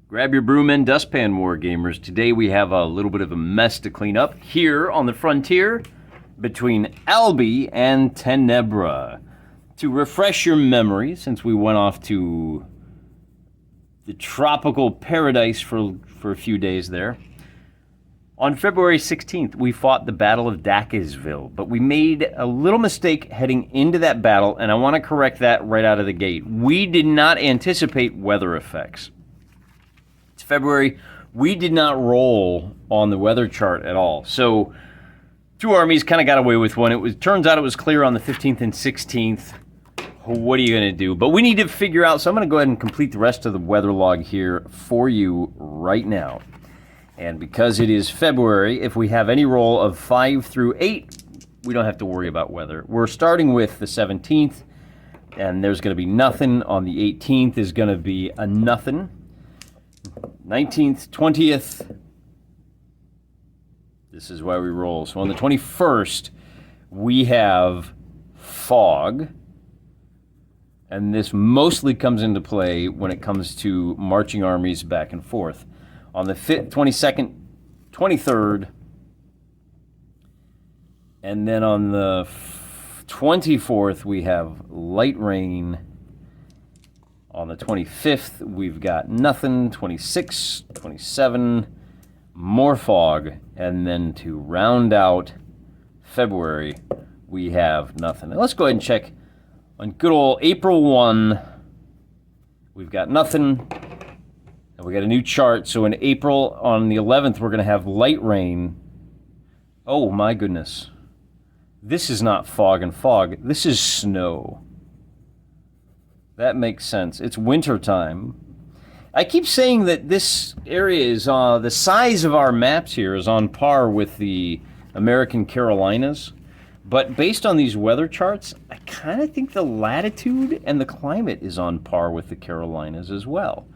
Grab your broom and dustpan, Wargamers. Today we have a little bit of a mess to clean up here on the frontier between Albi and Tenebra. To refresh your memory, since we went off to the tropical paradise for a few days there, on February 16th, we fought the Battle of Dhakasville, but we made a little mistake heading into that battle, and I want to correct that right out of the gate. We did not anticipate weather effects. It's February. We did not roll on the weather chart at all. So two armies kind of got away with one. Turns out it was clear on the 15th and 16th. What are you going to do? But we need to figure out, so I'm going to go ahead and complete the rest of the weather log here for you right now. And because it is February, if we have any roll of 5 through 8, we don't have to worry about weather. We're starting with the 17th, and there's going to be nothing. On the 18th is going to be a nothing. 19th, 20th, this is why we roll. So on the 21st, we have fog. And this mostly comes into play when it comes to marching armies back and forth. On the 5th, 22nd, 23rd, and then on the 24th, we have light rain. On the 25th, we've got nothing. 26, 27, more fog. And then to round out February, we have nothing. Now let's go ahead and check on good old April 1. We've got nothing. And we got a new chart. So in April, on the 11th, we're going to have light rain. Oh, my goodness. This is not fog and fog. This is snow. That makes sense. It's winter time. I keep saying that this area is, the size of our maps here is on par with the American Carolinas. But based on these weather charts, I kind of think the latitude and the climate is on par with the Carolinas as well.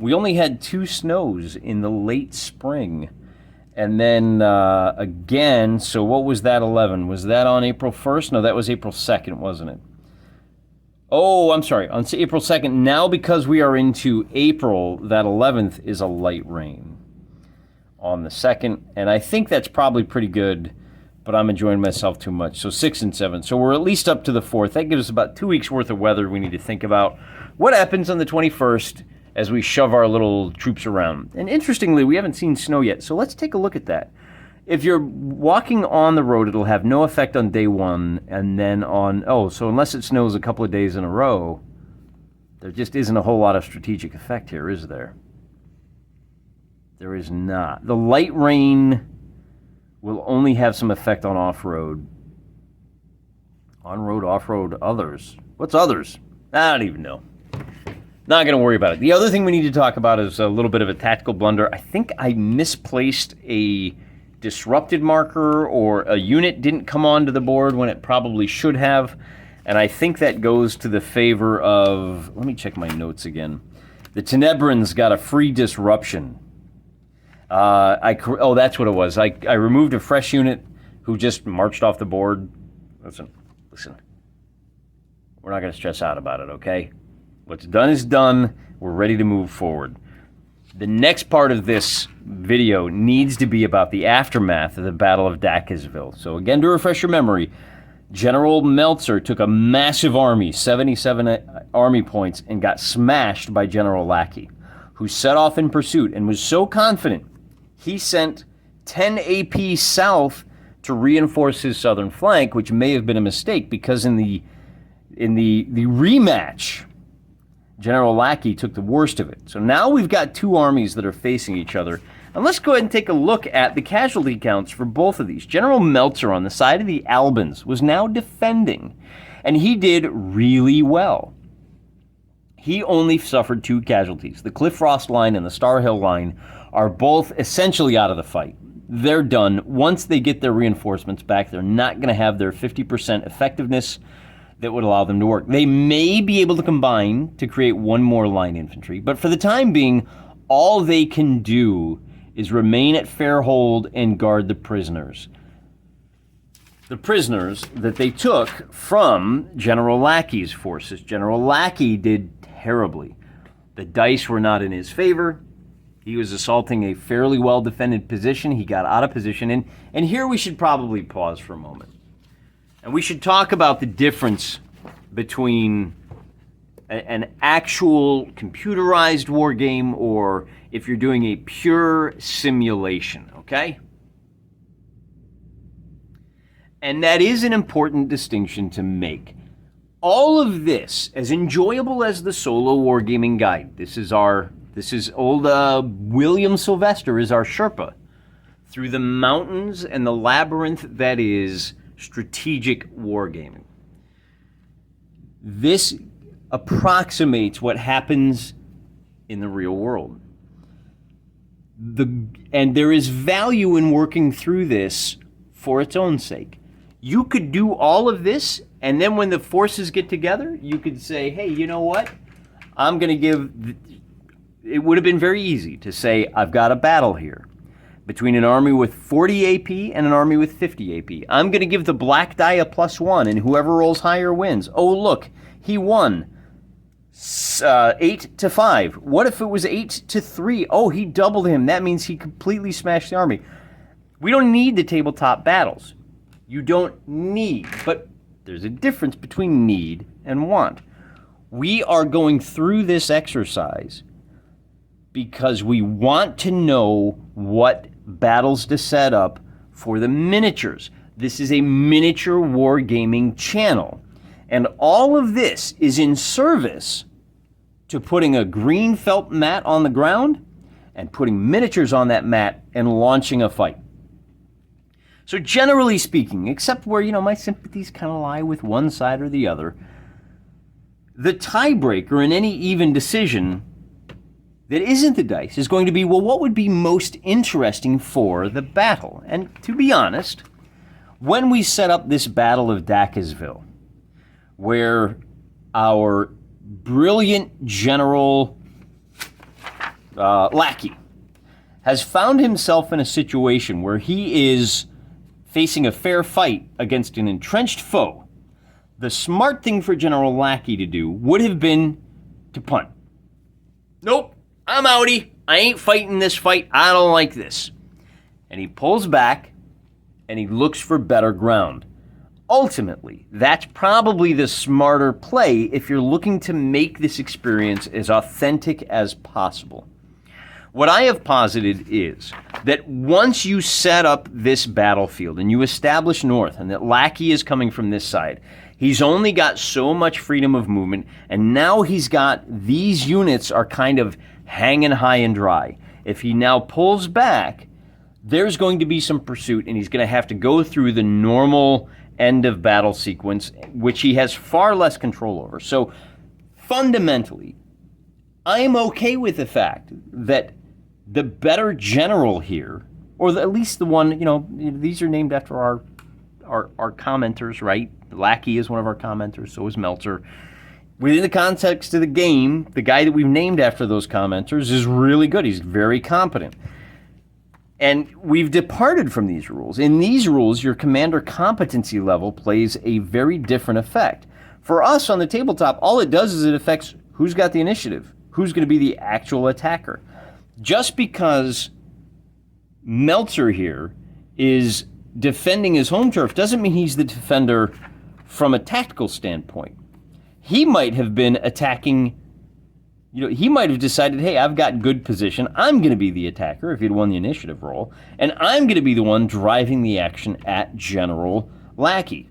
We only had 2 snows in the late spring. And then again, so what was that 11? Was that on April 1st? No, that was April 2nd, wasn't it? Oh, I'm sorry, on April 2nd. Now because we are into April, that 11th is a light rain on the 2nd. And I think that's probably pretty good, but I'm enjoying myself too much. So 6 and 7. So we're at least up to the 4th. That gives us about 2 weeks worth of weather we need to think about. What happens on the 21st as we shove our little troops around? And interestingly, we haven't seen snow yet, so let's take a look at that. If you're walking on the road, it'll have no effect on day 1, and then so unless it snows a couple of days in a row, there just isn't a whole lot of strategic effect here, is there? There is not. The light rain will only have some effect on off-road. On-road, off-road, others. What's others? I don't even know. Not going to worry about it. The other thing we need to talk about is a little bit of a tactical blunder. I think I misplaced a disrupted marker, or a unit didn't come onto the board when it probably should have. And I think that goes to the favor of, let me check my notes again. The Tenebrans got a free disruption. That's what it was. I removed a fresh unit who just marched off the board. Listen. We're not going to stress out about it, okay? What's done is done. We're ready to move forward. The next part of this video needs to be about the aftermath of the Battle of Dhakasville. So again, to refresh your memory, General Meltzer took a massive army, 77 army points, and got smashed by General Lackey, who set off in pursuit and was so confident he sent 10 AP south to reinforce his southern flank, which may have been a mistake because in the rematch, General Lackey took the worst of it. So now we've got 2 armies that are facing each other. And let's go ahead and take a look at the casualty counts for both of these. General Meltzer on the side of the Albans was now defending, and he did really well. He only suffered 2 casualties. The Cliff Frost line and the Star Hill line are both essentially out of the fight. They're done. Once they get their reinforcements back, they're not going to have their 50% effectiveness that would allow them to work. They may be able to combine to create 1 more line infantry, but for the time being, all they can do is remain at Fairhold and guard the prisoners. The prisoners that they took from General Lackey's forces. General Lackey did terribly. The dice were not in his favor. He was assaulting a fairly well-defended position. He got out of position. And here we should probably pause for a moment. And we should talk about the difference between an actual computerized war game or if you're doing a pure simulation, okay? And that is an important distinction to make. All of this, as enjoyable as the solo wargaming guide, this is old William Sylvester is our Sherpa through the mountains and the labyrinth that is strategic wargaming. This approximates what happens in the real world. And there is value in working through this for its own sake. You could do all of this, and then when the forces get together, you could say, hey, you know what? I'm going to give... It would have been very easy to say, I've got a battle here between an army with 40 AP and an army with 50 AP. I'm going to give the black die a +1, and whoever rolls higher wins. Oh, look, he won 8-5. What if it was 8-3? Oh, he doubled him. That means he completely smashed the army. We don't need the tabletop battles. You don't need, but there's a difference between need and want. We are going through this exercise because we want to know what battles to set up for the miniatures. This is a miniature wargaming channel. And all of this is in service to putting a green felt mat on the ground and putting miniatures on that mat and launching a fight. So generally speaking, except where, my sympathies kind of lie with one side or the other, the tiebreaker in any even decision that isn't the dice is going to be, well, what would be most interesting for the battle? And to be honest, when we set up this Battle of Dhakasville, where our brilliant general lackey has found himself in a situation where he is facing a fair fight against an entrenched foe, the smart thing for General Lackey to do would have been to punt. Nope, I'm outie. I ain't fighting this fight. I don't like this. And he pulls back and he looks for better ground. Ultimately, that's probably the smarter play if you're looking to make this experience as authentic as possible. What I have posited is that once you set up this battlefield and you establish north and that Lackey is coming from this side, he's only got so much freedom of movement, and now he's got these units are kind of hanging high and dry. If he now pulls back, there's going to be some pursuit, and he's going to have to go through the normal end of battle sequence, which he has far less control over. So fundamentally, I'm okay with the fact that the better general here, or at least the one, these are named after our commenters, right? Lackey is one of our commenters, so is Meltzer. Within the context of the game, the guy that we've named after those commenters is really good. He's very competent. And we've departed from these rules. In these rules, your commander competency level plays a very different effect. For us on the tabletop, all it does is it affects who's got the initiative, who's going to be the actual attacker. Just because Meltzer here is defending his home turf doesn't mean he's the defender from a tactical standpoint. He might have been attacking, he might have decided, hey, I've got good position. I'm going to be the attacker if he'd won the initiative roll, and I'm going to be the one driving the action at General Lackey.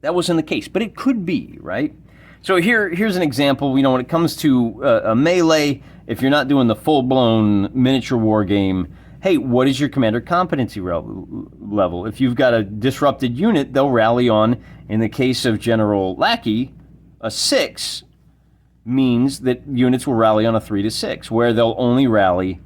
That wasn't the case, but it could be, right? So here's an example. When it comes to a melee, if you're not doing the full-blown miniature war game, hey, what is your commander competency level? If you've got a disrupted unit, they'll rally on, in the case of General Lackey, a 6 means that units will rally on a 3 to 6, where they'll only rally,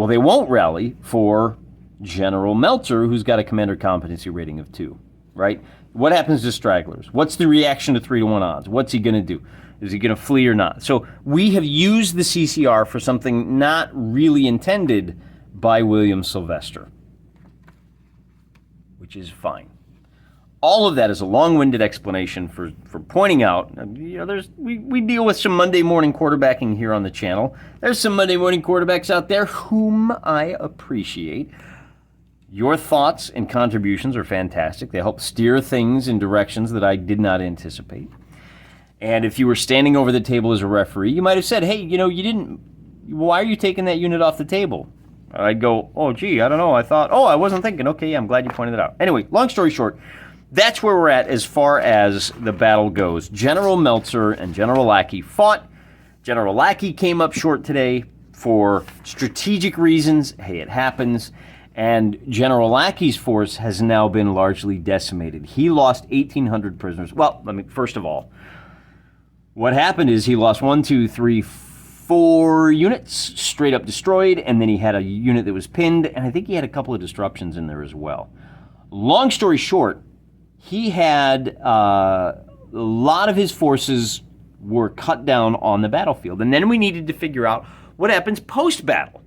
they won't rally for General Meltzer, who's got a commander competency rating of 2, right? What happens to stragglers? What's the reaction to 3 to 1 odds? What's he going to do? Is he going to flee or not? So we have used the CCR for something not really intended by William Sylvester, which is fine. All of that is a long-winded explanation for pointing out, you know, we deal with some Monday morning quarterbacking here on the channel. There's some Monday morning quarterbacks out there whom I appreciate. Your thoughts and contributions are fantastic. They help steer things in directions that I did not anticipate. And if you were standing over the table as a referee, you might have said, hey, you know, why are you taking that unit off the table? I'd go, oh, gee, I don't know. I wasn't thinking. Okay, yeah, I'm glad you pointed it out. Anyway, long story short, that's where we're at as far as the battle goes. General Meltzer and General Lackey fought. General Lackey came up short today for strategic reasons. Hey, it happens. And General Lackey's force has now been largely decimated. He lost 1,800 prisoners. Well, first of all, what happened is he lost 4 units straight up destroyed, and then he had a unit that was pinned, and I think he had a couple of disruptions in there as well. Long story short, he had a lot of his forces were cut down on the battlefield, and then we needed to figure out what happens post-battle.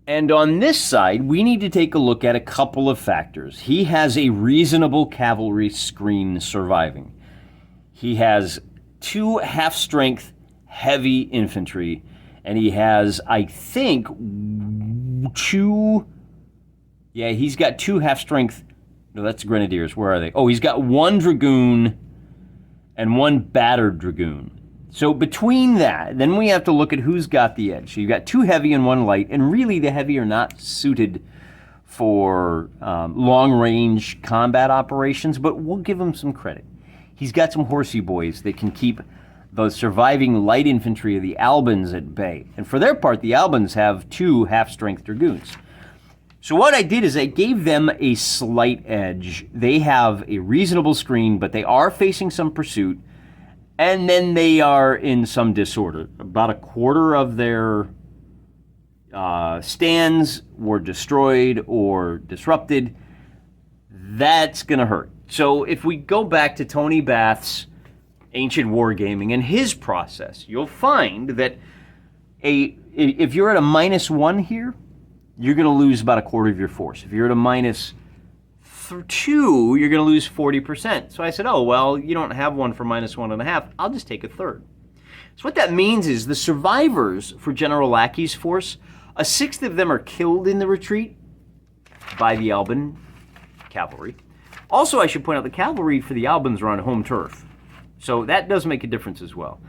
And on this side, we need to take a look at a couple of factors. He has a reasonable cavalry screen surviving. He has 2 half-strength heavy infantry, and he has, I think, he's got 2 half-strength, no, that's grenadiers, where are they? Oh, he's got 1 dragoon and 1 battered dragoon. So between that, then we have to look at who's got the edge. So you've got 2 heavy and 1 light, and really the heavy are not suited for long-range combat operations, but we'll give him some credit. He's got some horsey boys that can keep the surviving light infantry of the Albans at bay. And for their part, the Albans have 2 half-strength dragoons. So what I did is I gave them a slight edge. They have a reasonable screen, but they are facing some pursuit. And then they are in some disorder. About a quarter of their stands were destroyed or disrupted. That's going to hurt. So if we go back to Tony Bath's Ancient Wargaming and his process, you'll find that if you're at a -1 here, you're going to lose about a quarter of your force. If you're at a -2, you're going to lose 40%. So I said, oh, well, you don't have one for -1.5. I'll just take a third. So what that means is the survivors for General Lackey's force, 1/6 of them are killed in the retreat by the Alban cavalry. Also, I should point out the cavalry for the Albans are on home turf. So that does make a difference as well.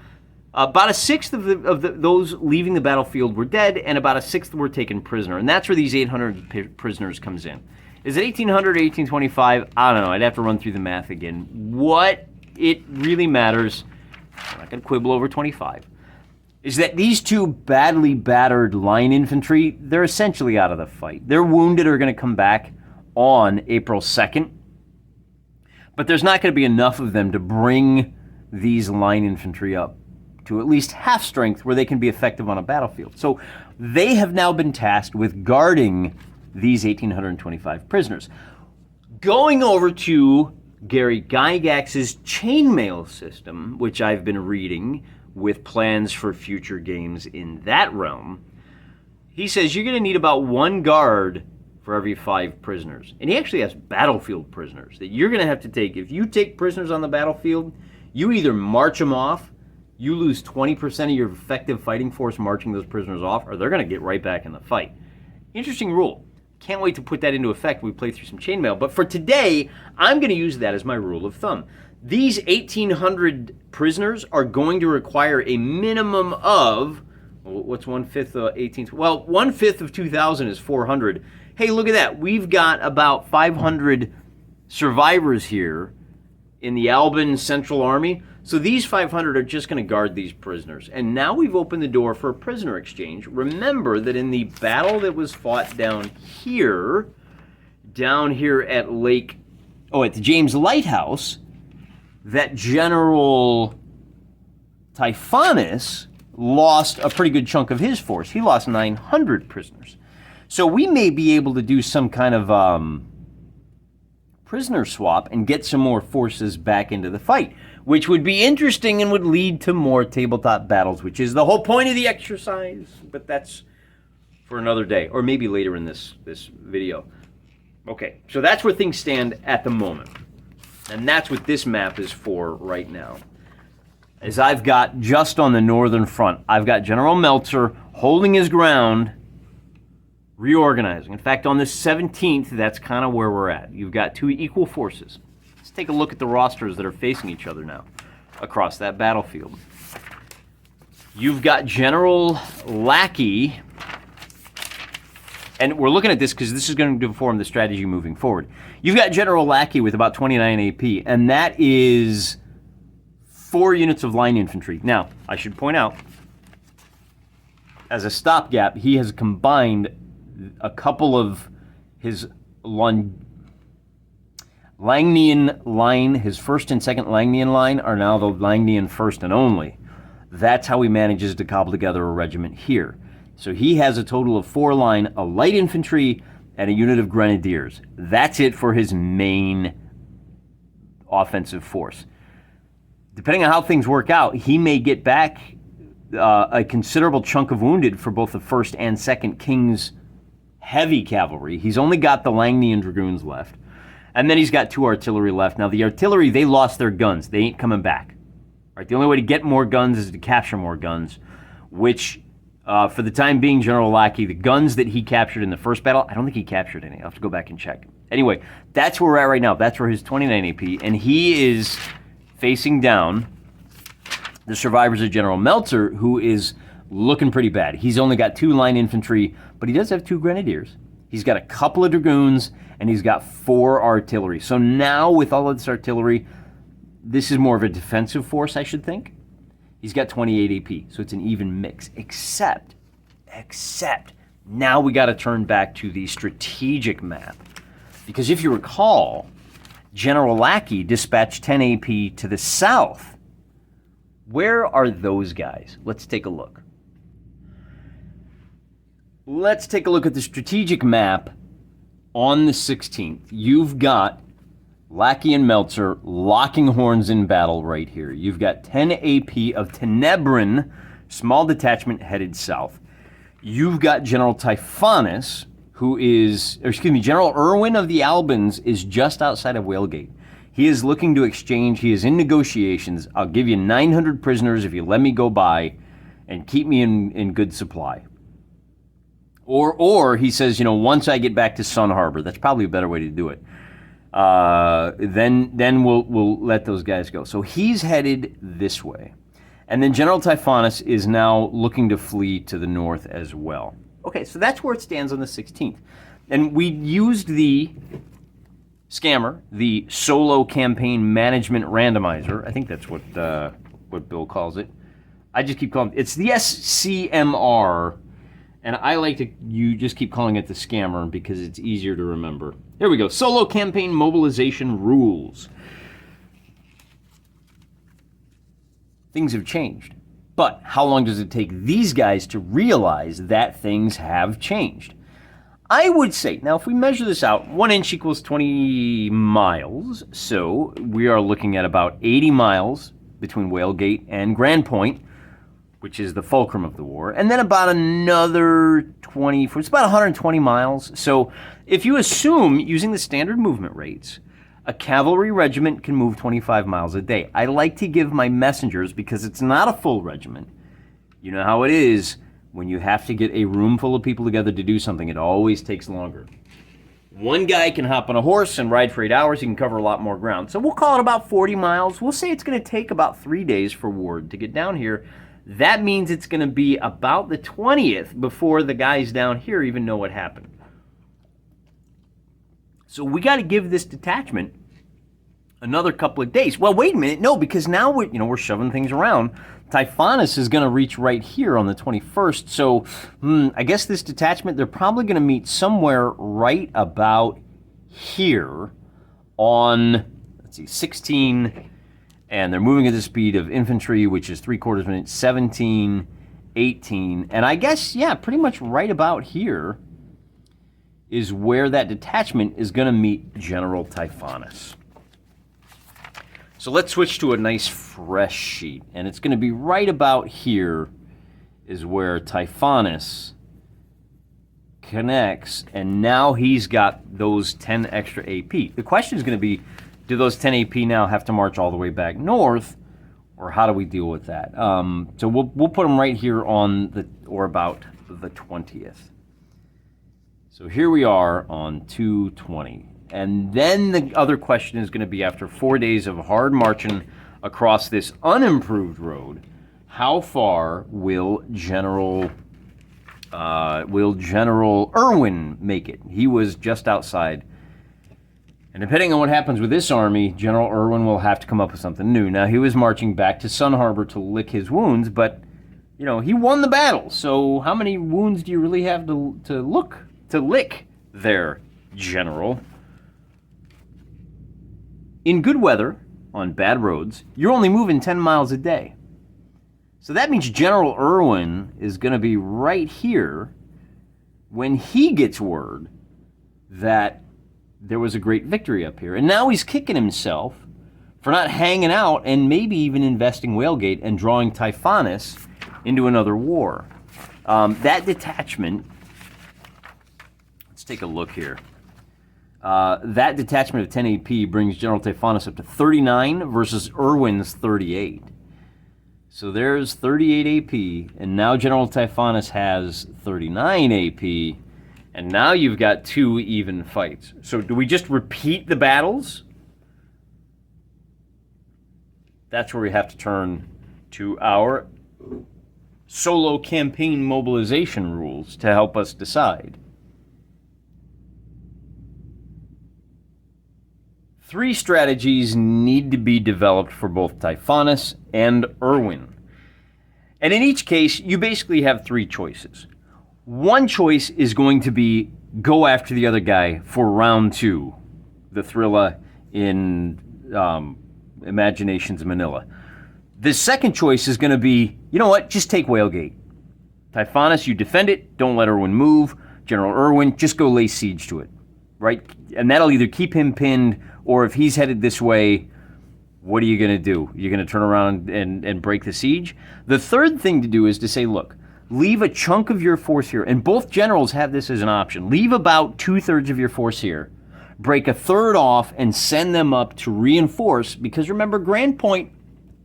About 1/6 of those leaving the battlefield were dead, and about 1/6 were taken prisoner. And that's where these 800 prisoners comes in. Is it 1,800 or 1,825? I don't know. I'd have to run through the math again. What it really matters, I'm not going to quibble over 25, is that these 2 badly battered line infantry, they're essentially out of the fight. Their wounded are going to come back on April 2nd, but there's not going to be enough of them to bring these line infantry up to at least half strength where they can be effective on a battlefield. So they have now been tasked with guarding these 1,825 prisoners. Going over to Gary Gygax's chainmail system, which I've been reading with plans for future games in that realm, he says you're going to need about 1 guard for every 5 prisoners. And he actually has battlefield prisoners that you're going to have to take. If you take prisoners on the battlefield, you either march them off, you lose 20% of your effective fighting force marching those prisoners off, or they're going to get right back in the fight. Interesting rule. Can't wait to put that into effect when we play through some chainmail. But for today, I'm going to use that as my rule of thumb. These 1,800 prisoners are going to require a minimum of, what's 1/5 of 18? Well, 1/5 of 2,000 is 400. Hey, look at that. We've got about 500 survivors here in the Alban Central Army. So these 500 are just going to guard these prisoners. And now we've opened the door for a prisoner exchange. Remember that in the battle that was fought down here at at the James Lighthouse, that General Typhonus lost a pretty good chunk of his force. He lost 900 prisoners. So we may be able to do some kind of prisoner swap and get some more forces back into the fight, which would be interesting and would lead to more tabletop battles, which is the whole point of the exercise. But that's for another day, or maybe later in this video. Okay, so that's where things stand at the moment. And that's what this map is for right now. Is I've got, just on the northern front, I've got General Meltzer holding his ground, reorganizing. In fact, on the 17th, that's kind of where we're at. You've got two equal forces. Let's take a look at the rosters that are facing each other now across that battlefield. You've got General Lackey, and we're looking at this because this is going to inform the strategy moving forward. You've got General Lackey with about 29 AP, and that is 4 units of line infantry. Now, I should point out, as a stopgap, he has combined a couple of his Langnian line, his first and second Langnian line, are now the Langnian first and only. That's how he manages to cobble together a regiment here. So he has a total of 4 line, a light infantry, and a unit of grenadiers. That's it for his main offensive force. Depending on how things work out, he may get back a considerable chunk of wounded for both the 1st and 2nd King's heavy cavalry. He's only got the Langnian dragoons left. And then he's got 2 artillery left. Now, the artillery, they lost their guns. They ain't coming back. Right? The only way to get more guns is to capture more guns, which, for the time being, General Lackey, the guns that he captured in the first battle, I don't think he captured any. I'll have to go back and check. Anyway, that's where we're at right now. That's where his 29 AP, and he is facing down the survivors of General Meltzer, who is looking pretty bad. He's only got 2 line infantry, but he does have 2 grenadiers. He's got a couple of dragoons, and he's got 4 artillery. So now, with all of this artillery, this is more of a defensive force, I should think. He's got 28 AP, so it's an even mix. Except, now we got to turn back to the strategic map. Because if you recall, General Lackey dispatched 10 AP to the south. Where are those guys? Let's take a look. Let's take a look at the strategic map on the 16th. You've got Lackey and Meltzer locking horns in battle right here. You've got 10 AP of Tenebrin, small detachment headed south. You've got General Typhonus, General Irwin of the Albans is just outside of Whalegate. He is looking to exchange. He is in negotiations. I'll give you 900 prisoners if you let me go by and keep me in good supply. Or he says, once I get back to Sun Harbor, that's probably a better way to do it. Then we'll let those guys go. So he's headed this way. And then General Typhonus is now looking to flee to the north as well. Okay, so that's where it stands on the 16th. And we used the scammer, the solo campaign management randomizer. I think that's what Bill calls it. I just keep calling it's the SCMR, and I like to just keep calling it the scammer because it's easier to remember. Here we go. Solo campaign mobilization rules. Things have changed. But how long does it take these guys to realize that things have changed? I would say, now if we measure this out, 1 inch equals 20 miles, so we are looking at about 80 miles between Whalegate and Grand Point, which is the fulcrum of the war, and then about another 20, it's about 120 miles. So if you assume, using the standard movement rates, a cavalry regiment can move 25 miles a day. I like to give my messengers, because it's not a full regiment. You know how it is when you have to get a room full of people together to do something. It always takes longer. One guy can hop on a horse and ride for 8 hours. He can cover a lot more ground. So we'll call it about 40 miles. We'll say it's going to take about 3 days for Ward to get down here. That means it's going to be about the 20th before the guys down here even know what happened. So we got to give this detachment another couple of days. Well, wait a minute. No, because now we're shoving things around. Typhonus is going to reach right here on the 21st. So I guess this detachment, they're probably going to meet somewhere right about here on, 16, and they're moving at the speed of infantry, which is 3/4 minute, 17, 18, and I guess, yeah, pretty much right about here is where that detachment is going to meet General Typhonus. So let's switch to a nice fresh sheet, and it's going to be right about here is where Typhonus connects, and now he's got those 10 extra AP. The question is going to be, do those 10 AP now have to march all the way back north, or how do we deal with that? So we'll put them right here on the, or about the 20th. So here we are on 2/20. And then the other question is going to be, after 4 days of hard marching across this unimproved road, how far will General Irwin make it? He was just outside. And depending on what happens with this army, General Irwin will have to come up with something new. Now, he was marching back to Sun Harbor to lick his wounds, but, you know, he won the battle. So how many wounds do you really have to lick there, General? In good weather, on bad roads, you're only moving 10 miles a day. So that means General Irwin is going to be right here when he gets word that there was a great victory up here. And now he's kicking himself for not hanging out and maybe even investing Whalegate and drawing Typhonus into another war. That detachment, let's take a look here. That detachment of 10 AP brings General Typhonus up to 39 versus Irwin's 38. So there's 38 AP, and now General Typhonus has 39 AP, and now you've got 2 even fights. So do we just repeat the battles? That's where we have to turn to our solo campaign mobilization rules to help us decide. 3 strategies need to be developed for both Typhonus and Irwin. And in each case, you basically have 3 choices. One choice is going to be go after the other guy for round 2, the Thrilla in Imaginations Manila. The second choice is going to be, you know what, just take Whalegate. Typhonus, you defend it, don't let Irwin move. General Irwin, just go lay siege to it, right? And that'll either keep him pinned, or if he's headed this way, what are you going to do? You're going to turn around and break the siege? The third thing to do is to say, look, leave a chunk of your force here, and both generals have this as an option. Leave about 2/3 of your force here, break a third off, and send them up to reinforce, because remember, Grand Point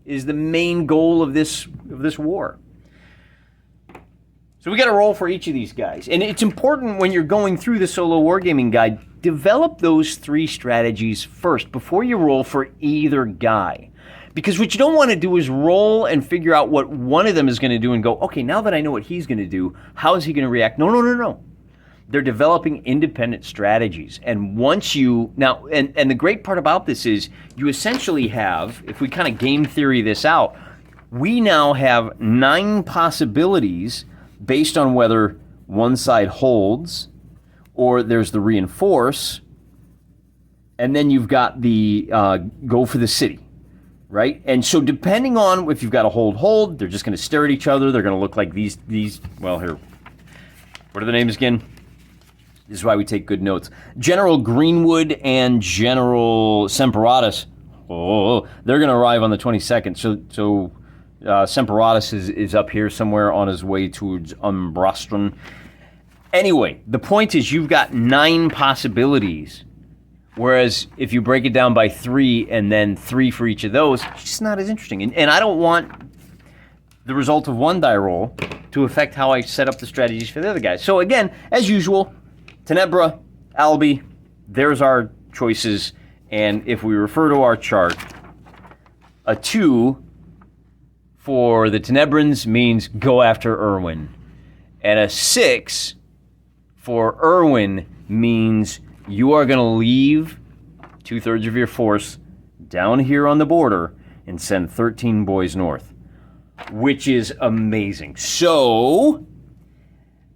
is the main goal of this war. So we got to roll for each of these guys. And it's important when you're going through the solo wargaming guide, develop those 3 strategies first before you roll for either guy. Because what you don't want to do is roll and figure out what one of them is going to do and go, okay, now that I know what he's going to do, how is he going to react? No. They're developing independent strategies. And once you, now, and the great part about this is you essentially have, if we kind of game theory this out, we now have 9 possibilities based on whether one side holds or there's the reinforce, and then you've got the go for the city. Right? And so depending on if you've got a hold, they're just going to stare at each other. They're going to look like these, well, here, what are the names again? This is why we take good notes. General Greenwood and General Semperatus, they're going to arrive on the 22nd. So Semperatus is up here somewhere on his way towards Umbrastron. Anyway, the point is you've got 9 possibilities. Whereas if you break it down by 3 and then 3 for each of those, it's just not as interesting. And I don't want the result of one die roll to affect how I set up the strategies for the other guys. So again, as usual, Tenebra, Albi, there's our choices. And if we refer to our chart, a 2 for the Tenebrans means go after Irwin. And a 6 for Irwin means you are going to leave 2/3 of your force down here on the border and send 13 boys north, which is amazing. So,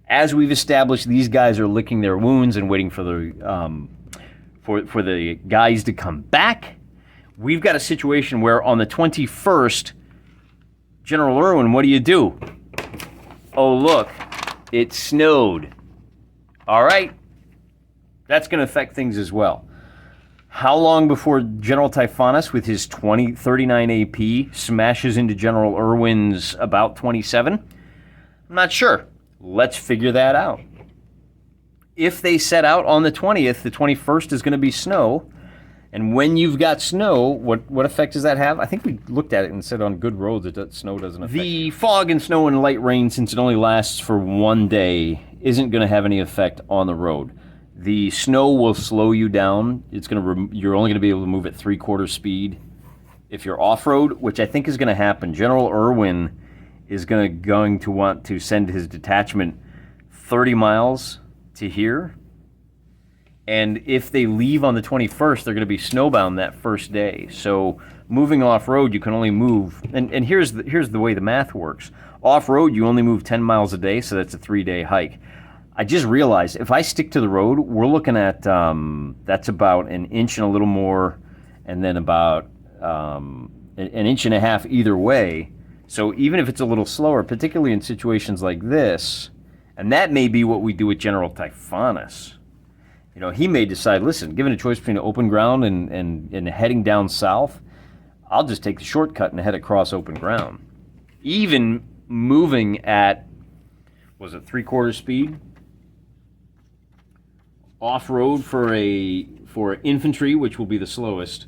as we've established, these guys are licking their wounds and waiting for the for the guys to come back. We've got a situation where on the 21st, General Irwin, what do? Oh, look, it snowed. All right. That's going to affect things as well. How long before General Typhonus with his 39 AP smashes into General Irwin's about 27? I'm not sure. Let's figure that out. If they set out on the 20th, the 21st is going to be snow. And when you've got snow, what effect does that have? I think we looked at it and said on good roads snow doesn't affect. The fog and snow and light rain, since it only lasts for 1 day, isn't going to have any effect on the road. The snow will slow you down. You're only going to be able to move at 3/4 speed if you're off-road, which I think is going to happen. General Irwin is going to want to send his detachment 30 miles to here. And if they leave on the 21st, they're going to be snowbound that first day. So moving off-road, you can only move, and here's the way the math works. Off-road, you only move 10 miles a day, so that's a 3-day hike. I just realized if I stick to the road, we're looking at, that's about an inch and a little more, and then about an inch and a half either way. So even if it's a little slower, particularly in situations like this, and that may be what we do with General Typhonus. You know, he may decide, listen, given a choice between open ground and heading down south, I'll just take the shortcut and head across open ground. Even moving at, was it 3/4 speed? Off-road for infantry, which will be the slowest,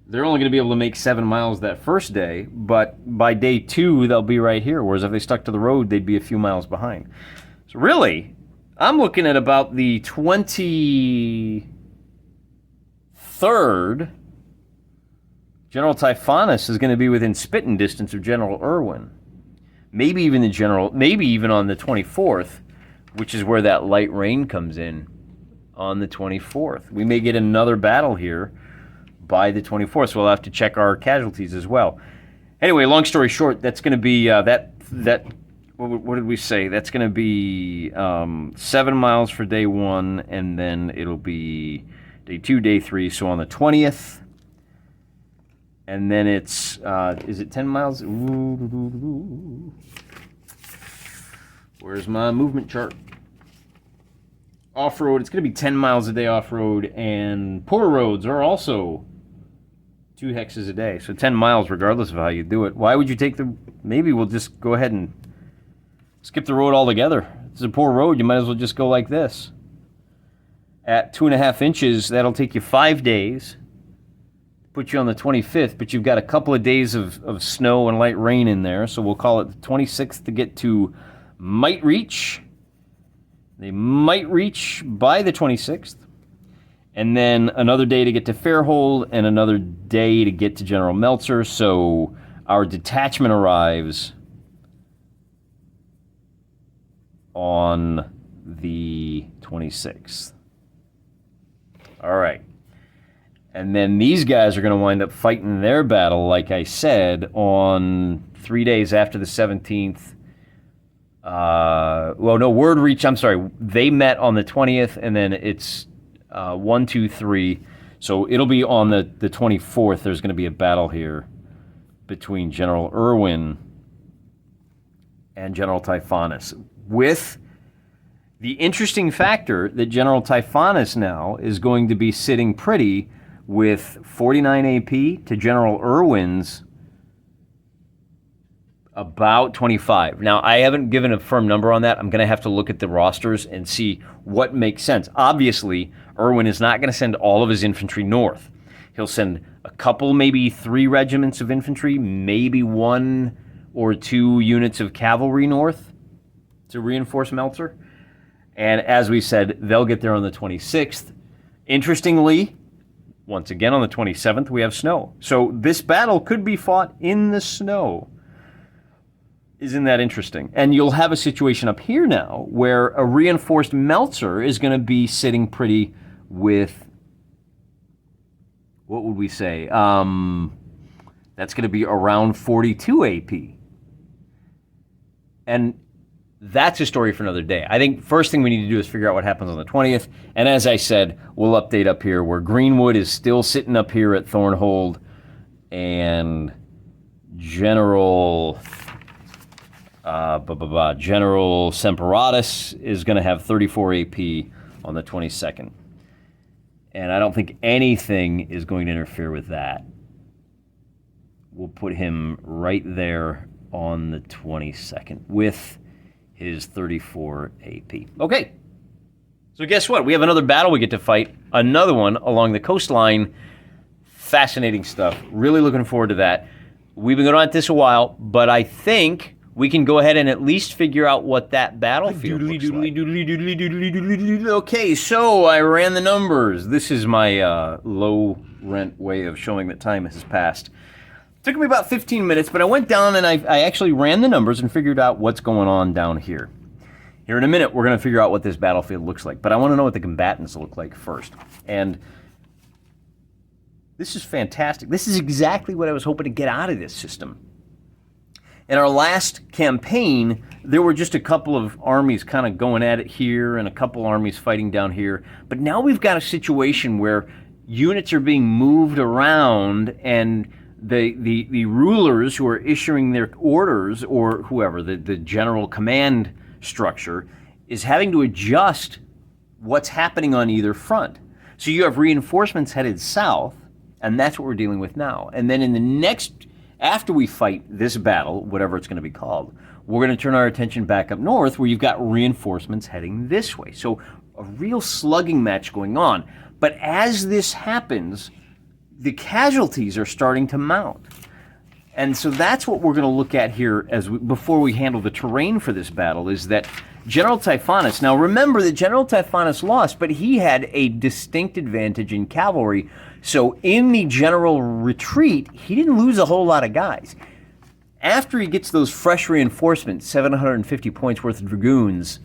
they're only going to be able to make 7 miles that first day, but by day 2, they'll be right here, whereas if they stuck to the road, they'd be a few miles behind. So really, I'm looking at about the 23rd. General Typhonus is going to be within spitting distance of General Irwin. Maybe even on the 24th, which is where that light rain comes in on the 24th. We may get another battle here by the 24th, so we'll have to check our casualties as well. Anyway, long story short, that's going to be what did we say? That's going to be 7 miles for day 1, and then it'll be day 2, day 3. So on the 20th, and then it's is it 10 miles? Ooh. Where's my movement chart? Off-road, it's going to be 10 miles a day off-road, and poor roads are also 2 hexes a day. So 10 miles regardless of how you do it. Why would you take maybe we'll just go ahead and skip the road altogether. It's a poor road, you might as well just go like this. At 2.5 inches, that'll take you 5 days. Put you on the 25th, but you've got a couple of days of snow and light rain in there, so we'll call it the 26th to get to Might Reach. They might reach by the 26th. And then another day to get to Fairhold, and another day to get to General Meltzer, so our detachment arrives on the 26th. All right. And then these guys are going to wind up fighting their battle, like I said, on 3 days after the 17th. Word reach, I'm sorry. They met on the 20th, and then it's 1, 2, 3. So it'll be on the 24th. There's going to be a battle here between General Irwin and General Typhonus, with the interesting factor that General Typhonus now is going to be sitting pretty with 49 AP to General Irwin's about 25. Now, I haven't given a firm number on that. I'm going to have to look at the rosters and see what makes sense. Obviously, Irwin is not going to send all of his infantry north. He'll send a couple, maybe 3 regiments of infantry, maybe 1 or 2 units of cavalry north to reinforce Meltzer. And as we said, they'll get there on the 26th. Interestingly, once again on the 27th, we have snow. So this battle could be fought in the snow. Isn't that interesting? And you'll have a situation up here now where a reinforced Meltzer is going to be sitting pretty with, what would we say? That's going to be around 42 AP. And that's a story for another day. I think first thing we need to do is figure out what happens on the 20th. And as I said, we'll update up here where Greenwood is still sitting up here at Thornhold, and General Semperatus is going to have 34 AP on the 22nd. And I don't think anything is going to interfere with that. We'll put him right there on the 22nd with his 34 AP. Okay. So guess what? We have another battle we get to fight another one along the coastline. Fascinating stuff. Really looking forward to that. We've been going on this a while, but I think we can go ahead and at least figure out what that battlefield looks like. Okay, so I ran the numbers. This is my low rent way of showing that time has passed. It took me about 15 minutes, but I went down and I actually ran the numbers and figured out what's going on down here. Here in a minute, we're going to figure out what this battlefield looks like, but I want to know what the combatants look like first. And this is fantastic. This is exactly what I was hoping to get out of this system. In our last campaign, there were just a couple of armies kind of going at it here and a couple armies fighting down here. But now we've got a situation where units are being moved around and the rulers who are issuing their orders, or whoever, the general command structure, is having to adjust what's happening on either front. So you have reinforcements headed south, and that's what we're dealing with now. And then in the next, after we fight this battle, whatever it's going to be called, we're going to turn our attention back up north where you've got reinforcements heading this way. So a real slugging match going on. But as this happens, the casualties are starting to mount. And so that's what we're going to look at here before we handle the terrain for this battle, is that General Typhonus, now remember that General Typhonus lost, but he had a distinct advantage in cavalry. So in the general retreat, he didn't lose a whole lot of guys. After he gets those fresh reinforcements, 750 points worth of dragoons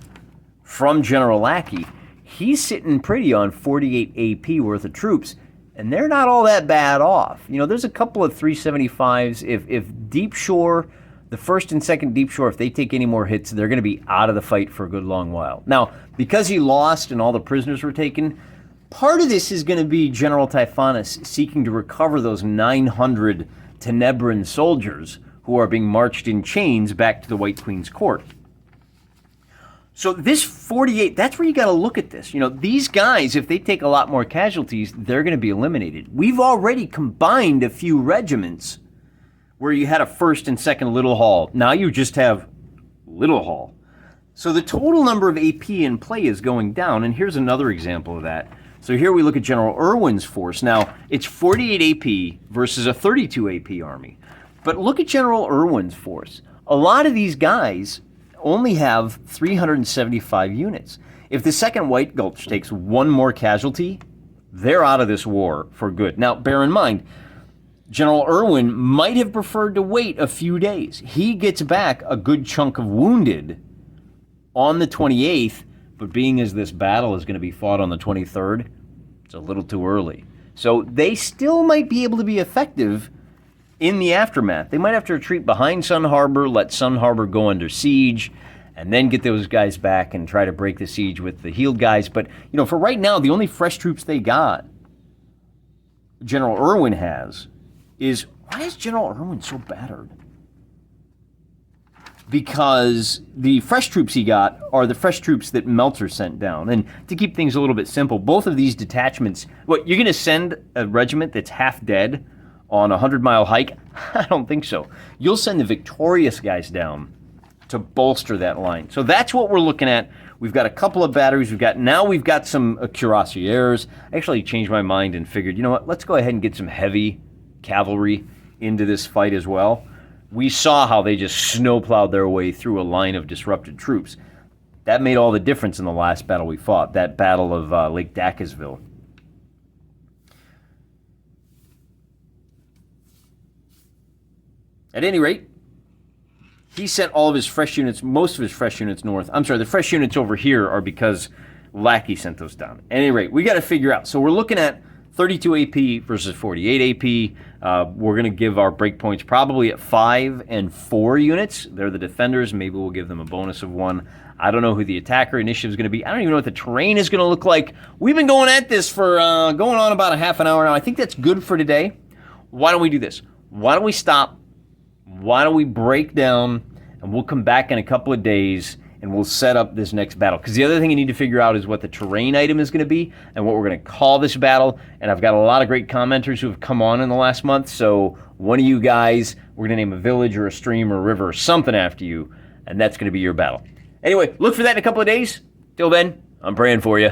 from General Lackey, he's sitting pretty on 48 AP worth of troops. And they're not all that bad off. You know, there's a couple of 375s. If Deep Shore, the first and second Deep Shore, if they take any more hits, they're going to be out of the fight for a good long while. Now, because he lost and all the prisoners were taken, part of this is going to be General Typhonus seeking to recover those 900 Tenebran soldiers who are being marched in chains back to the White Queen's court. So this 48, that's where you got to look at this. You know, these guys, if they take a lot more casualties, they're going to be eliminated. We've already combined a few regiments where you had a first and second Little Hall. Now you just have Little Hall. So the total number of AP in play is going down, and here's another example of that. So here we look at General Irwin's force. Now, it's 48 AP versus a 32 AP army. But look at General Irwin's force. A lot of these guys only have 375 units. If the second White Gulch takes one more casualty, they're out of this war for good. Now, bear in mind, General Irwin might have preferred to wait a few days. He gets back a good chunk of wounded on the 28th, but being as this battle is going to be fought on the 23rd, it's a little too early. So they still might be able to be effective in the aftermath. They might have to retreat behind Sun Harbor, let Sun Harbor go under siege, and then get those guys back and try to break the siege with the healed guys. But, you know, for right now, the only fresh troops they got, General Irwin has, is, why is General Irwin so battered? Because the fresh troops he got are the fresh troops that Meltzer sent down. And to keep things a little bit simple, both of these detachments, what, you're going to send a regiment that's half dead on a 100-mile hike? I don't think so. You'll send the victorious guys down to bolster that line. So that's what we're looking at. We've got a couple of batteries. We've got some cuirassiers. I actually changed my mind and figured, you know what, let's go ahead and get some heavy cavalry into this fight as well. We saw how they just snowplowed their way through a line of disrupted troops. That made all the difference in the last battle we fought, that battle of Lake Dhakasville. At any rate, he sent all of his fresh units, most of his fresh units north. I'm sorry, the fresh units over here are because Lackey sent those down. At any rate, we got to figure out. So we're looking at 32 AP versus 48 AP. We're going to give our breakpoints probably at 5 and 4 units. They're the defenders. Maybe we'll give them a bonus of 1. I don't know who the attacker initiative is going to be. I don't even know what the terrain is going to look like. We've been going at this for going on about a half an hour now. I think that's good for today. Why don't we do this? Why don't we stop? Why don't we break down, and we'll come back in a couple of days, and we'll set up this next battle. Because the other thing you need to figure out is what the terrain item is going to be and what we're going to call this battle. And I've got a lot of great commenters who have come on in the last month. So one of you guys, we're going to name a village or a stream or a river or something after you, and that's going to be your battle. Anyway, look for that in a couple of days. Till then, I'm praying for you.